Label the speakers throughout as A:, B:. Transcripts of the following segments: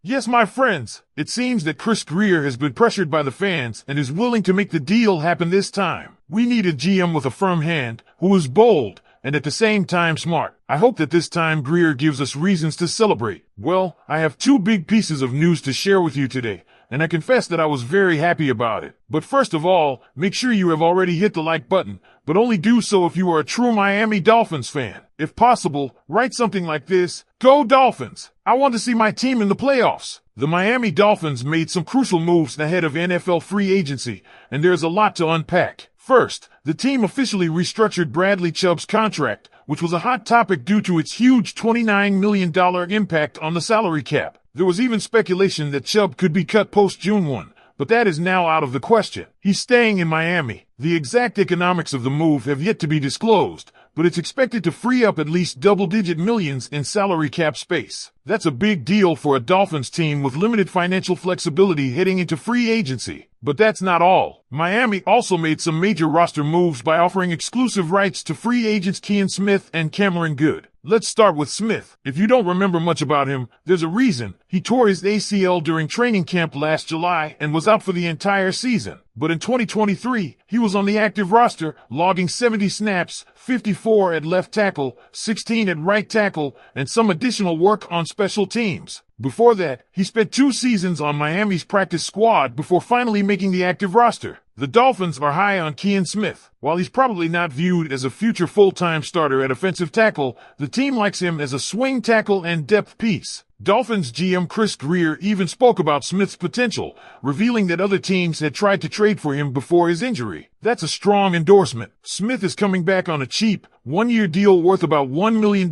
A: Yes, my friends, it seems that Chris Grier has been pressured by the fans and is willing to make the deal happen this time. We need a GM with a firm hand, who is bold, and at the same time smart. I hope that this time Grier gives us reasons to celebrate. Well, I have two big pieces of news to share with you today, and I confess that I was very happy about it. But first of all, make sure you have already hit the like button, but only do so if you are a true Miami Dolphins fan. If possible, write something like this: "Go Dolphins! I want to see my team in the playoffs." The Miami Dolphins made some crucial moves ahead of NFL free agency, and there's a lot to unpack. First, the team officially restructured Bradley Chubb's contract, which was a hot topic due to its huge $29 million impact on the salary cap. There was even speculation that Chubb could be cut post-June 1, but that is now out of the question. He's staying in Miami. The exact economics of the move have yet to be disclosed, but it's expected to free up at least double-digit millions in salary cap space. That's a big deal for a Dolphins team with limited financial flexibility heading into free agency. But that's not all. Miami also made some major roster moves by offering exclusive rights to free agents Kean Smith and Cameron Good. Let's start with Smith. If you don't remember much about him, there's a reason. He tore his ACL during training camp last July and was out for the entire season. But in 2023, he was on the active roster, logging 70 snaps, 54 at left tackle, 16 at right tackle, and some additional work on special teams. Before that, he spent 2 seasons on Miami's practice squad before finally making the active roster. The Dolphins are high on Kean Smith. While he's probably not viewed as a future full-time starter at offensive tackle, the team likes him as a swing tackle and depth piece. Dolphins GM Chris Grier even spoke about Smith's potential, revealing that other teams had tried to trade for him before his injury. That's a strong endorsement. Smith is coming back on a cheap, 1-year deal worth about $1 million,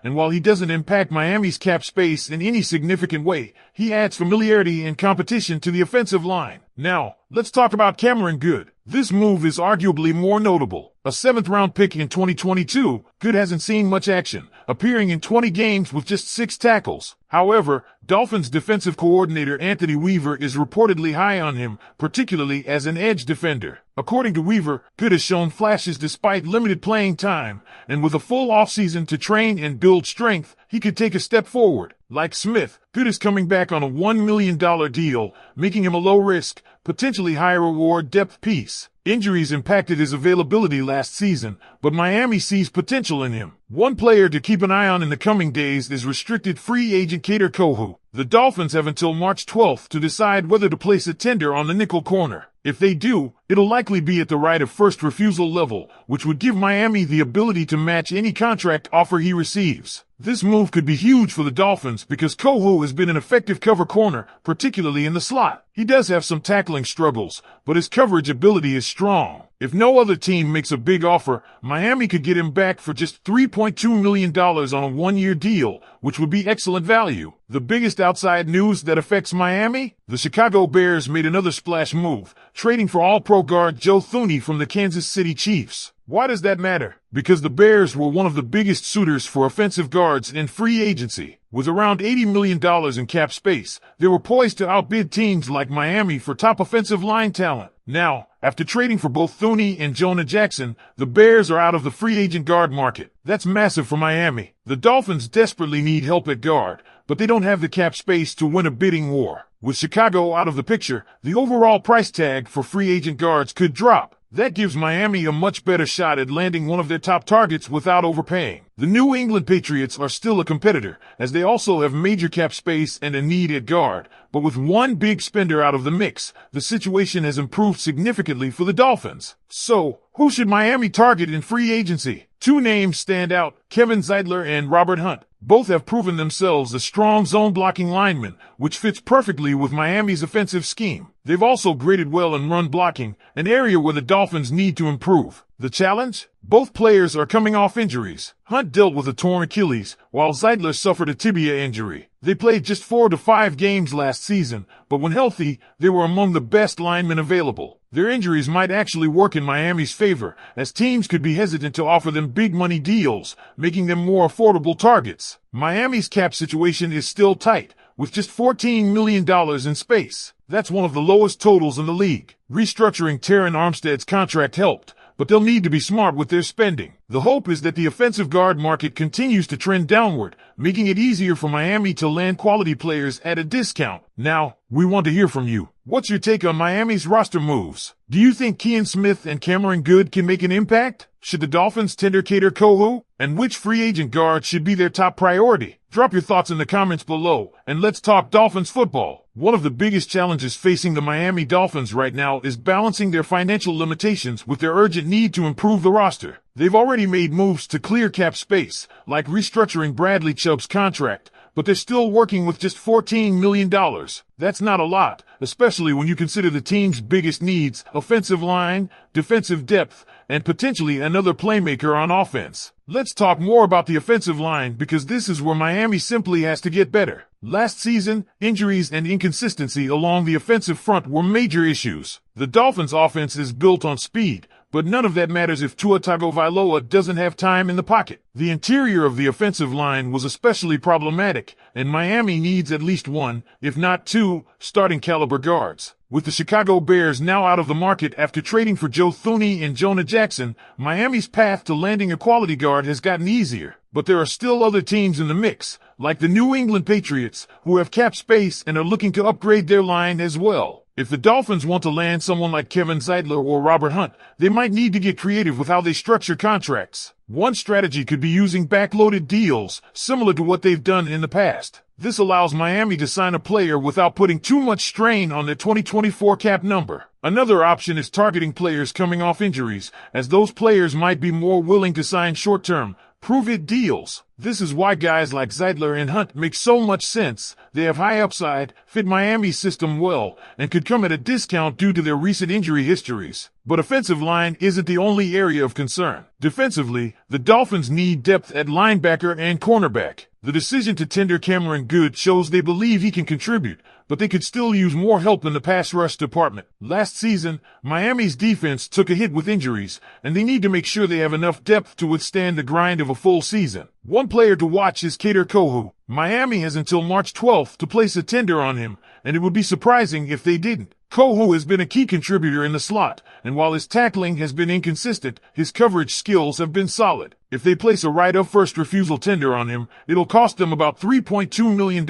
A: and while he doesn't impact Miami's cap space in any significant way, he adds familiarity and competition to the offensive line. Now, let's talk about Cameron Good. This move is arguably more notable. A 7th-round pick in 2022, Good hasn't seen much action, appearing in 20 games with just 6 tackles. However, Dolphins defensive coordinator Anthony Weaver is reportedly high on him, particularly as an edge defender. According to Weaver, Good has shown flashes despite limited playing time, and with a full offseason to train and build strength, he could take a step forward. Like Smith, Good is coming back on a $1 million deal, making him a low-risk, potentially high-reward depth piece. Injuries impacted his availability last season, but Miami sees potential in him. One player to keep an eye on in the coming days is restricted free agent Kader Kohou. The Dolphins have until March 12th to decide whether to place a tender on the nickel corner. If they do, it'll likely be at the right of first refusal level, which would give Miami the ability to match any contract offer he receives. This move could be huge for the Dolphins because Kohou has been an effective cover corner, particularly in the slot. He does have some tackling struggles, but his coverage ability is strong. If no other team makes a big offer, Miami could get him back for just $3.2 million on a 1-year deal, which would be excellent value. The biggest outside news that affects Miami? The Chicago Bears made another splash move, trading for All-Pro guard Joe Thuney from the Kansas City Chiefs. Why does that matter? Because the Bears were one of the biggest suitors for offensive guards in free agency. With around $80 million in cap space, they were poised to outbid teams like Miami for top offensive line talent. Now, after trading for both Thuney and Jonah Jackson, the Bears are out of the free agent guard market. That's massive for Miami. The Dolphins desperately need help at guard, but they don't have the cap space to win a bidding war. With Chicago out of the picture, the overall price tag for free agent guards could drop. That gives Miami a much better shot at landing one of their top targets without overpaying. The New England Patriots are still a competitor, as they also have major cap space and a need at guard. But with one big spender out of the mix, the situation has improved significantly for the Dolphins. So, who should Miami target in free agency? 2 names stand out: Kevin Zeitler and Robert Hunt. Both have proven themselves as strong zone-blocking linemen, which fits perfectly with Miami's offensive scheme. They've also graded well in run blocking, an area where the Dolphins need to improve. The challenge? Both players are coming off injuries. Hunt dealt with a torn Achilles, while Zeitler suffered a tibia injury. They played just 4 to 5 games last season, but when healthy, they were among the best linemen available. Their injuries might actually work in Miami's favor, as teams could be hesitant to offer them big money deals, making them more affordable targets. Miami's cap situation is still tight, with just $14 million in space. That's one of the lowest totals in the league. Restructuring Terron Armstead's contract helped, but they'll need to be smart with their spending. The hope is that the offensive guard market continues to trend downward, making it easier for Miami to land quality players at a discount. Now, we want to hear from you. What's your take on Miami's roster moves? Do you think Kean Smith and Cameron Good can make an impact? Should the Dolphins tender Kader Kohou? And which free agent guard should be their top priority? Drop your thoughts in the comments below, and let's talk Dolphins football. One of the biggest challenges facing the Miami Dolphins right now is balancing their financial limitations with their urgent need to improve the roster. They've already made moves to clear cap space, like restructuring Bradley Chubb's contract, but they're still working with just $14 million. That's not a lot, especially when you consider the team's biggest needs: offensive line, defensive depth, and potentially another playmaker on offense. Let's talk more about the offensive line, because this is where Miami simply has to get better. Last season, injuries and inconsistency along the offensive front were major issues. The Dolphins' offense is built on speed, but none of that matters if Tua Tagovailoa doesn't have time in the pocket. The interior of the offensive line was especially problematic, and Miami needs at least one, if not two, starting caliber guards. With the Chicago Bears now out of the market after trading for Joe Thuney and Jonah Jackson, Miami's path to landing a quality guard has gotten easier. But there are still other teams in the mix, like the New England Patriots, who have cap space and are looking to upgrade their line as well. If the Dolphins want to land someone like Kevin Zeitler or Robert Hunt, they might need to get creative with how they structure contracts. One strategy could be using backloaded deals, similar to what they've done in the past. This allows Miami to sign a player without putting too much strain on their 2024 cap number. Another option is targeting players coming off injuries, as those players might be more willing to sign short-term, prove-it deals. This is why guys like Zeitler and Hunt make so much sense. They have high upside, fit Miami's system well, and could come at a discount due to their recent injury histories. But offensive line isn't the only area of concern. Defensively, the Dolphins need depth at linebacker and cornerback. The decision to tender Cameron Good shows they believe he can contribute, but they could still use more help in the pass rush department. Last season, Miami's defense took a hit with injuries, and they need to make sure they have enough depth to withstand the grind of a full season. One player to watch is Kader Kohou. Miami has until March 12th to place a tender on him, and it would be surprising if they didn't. Kohou has been a key contributor in the slot, and while his tackling has been inconsistent, his coverage skills have been solid. If they place a right of first refusal tender on him, it'll cost them about $3.2 million,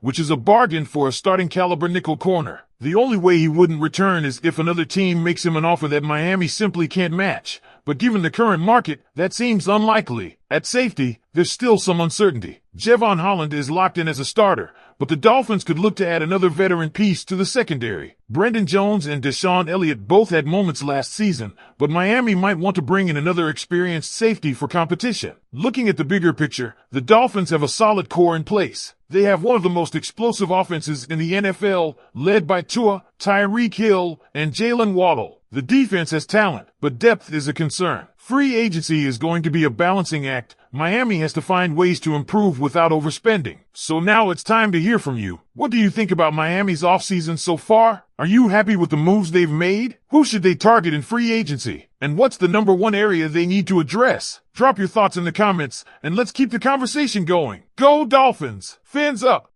A: which is a bargain for a starting caliber nickel corner. The only way he wouldn't return is if another team makes him an offer that Miami simply can't match. But given the current market, that seems unlikely. At safety, there's still some uncertainty. Javon Holland is locked in as a starter, but the Dolphins could look to add another veteran piece to the secondary. Brendan Jones and Deshaun Elliott both had moments last season, but Miami might want to bring in another experienced safety for competition. Looking at the bigger picture, the Dolphins have a solid core in place. They have one of the most explosive offenses in the NFL, led by Tua, Tyreek Hill, and Jalen Waddle. The defense has talent, but depth is a concern. Free agency is going to be a balancing act. Miami has to find ways to improve without overspending. So now it's time to hear from you. What do you think about Miami's offseason so far? Are you happy with the moves they've made? Who should they target in free agency? And what's the number one area they need to address? Drop your thoughts in the comments, and let's keep the conversation going. Go Dolphins! Fins up!